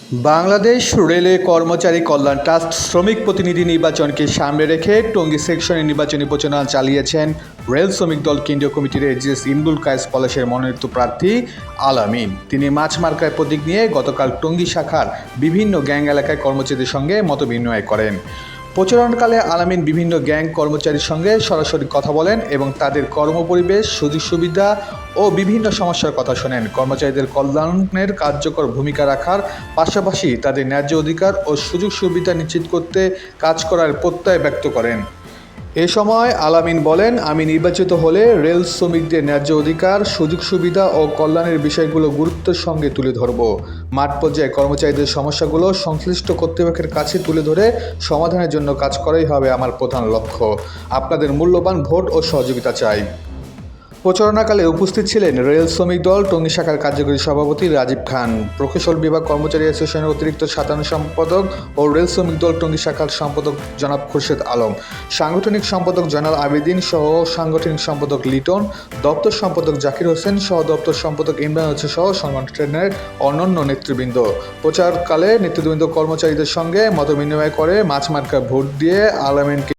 Bangladesh railway কর্মচারী কল্যাণ trust শ্রমিক প্রতিনিধি নির্বাচনকে সামনে রেখে টঙ্গী সেকশনে নির্বাচনী প্রচারণা চালিয়েছেন রেল শ্রমিক দল কেন্দ্রীয় কমিটির এজিএস ইমরুল কায়েস পলাশের মনোনীত প্রার্থী আলামিন। তিনি মাছ মার্কার প্রতীক নিয়ে গতকাল টঙ্গী শাখার বিভিন্ন গ্যাং এলাকায় কর্মচারীদের সঙ্গে মতবিনিময় করেন। প্রচারণাকালে আলামিন বিভিন্ন গ্যাং কর্মচারীর সঙ্গে সরাসরি কথা বলেন এবং তাদের কর্মপরিবেশ, সুযোগ সুবিধা ও বিভিন্ন সমস্যার কথা শোনেন। কর্মচারীদের কল্যাণের কার্যকর ভূমিকা রাখার পাশাপাশি তাদের ন্যায্য অধিকার ও সুযোগ সুবিধা নিশ্চিত করতে কাজ করার প্রত্যয় ব্যক্ত করেন। এ সময় আলামিন বলেন, আমি নির্বাচিত হলে রেল শ্রমিকদের ন্যায্য অধিকার, সুযোগ সুবিধা ও কল্যাণের বিষয়গুলো গুরুত্বের সঙ্গে তুলে ধরব। মাঠ পর্যায়ে কর্মচারীদের সমস্যাগুলো সংশ্লিষ্ট কর্তৃপক্ষের কাছে তুলে ধরে সমাধানের জন্য কাজ করাই হবে আমার প্রধান লক্ষ্য। আপনাদের মূল্যবান ভোট ও সহযোগিতা চাই। প্রচারণাকালে উপস্থিত ছিলেন রেল শ্রমিক দল টঙ্গী শাখার কার্যকরী সভাপতি রাজীব খান, প্রকৌশল বিভাগ কর্মচারী অ্যাসোসিয়েশনের অতিরিক্ত সাধারণ সম্পাদক ও রেল শ্রমিক দল টঙ্গী শাখার সম্পাদক জনাব খুরশেদ আলম, সাংগঠনিক সম্পাদক জয়নাল আবেদিন সহ সাংগঠনিক সম্পাদক লিটন, দপ্তর সম্পাদক জাকির হোসেন সহ দপ্তর সম্পাদক ইমরান হোসেন সহ সংগঠনের অন্যান্য নেতৃবৃন্দ। প্রচারকালে নেতৃবৃন্দ কর্মচারীদের সঙ্গে মতবিনিময় করে মাছ মার্কা ভোট দিয়ে আলামিনকে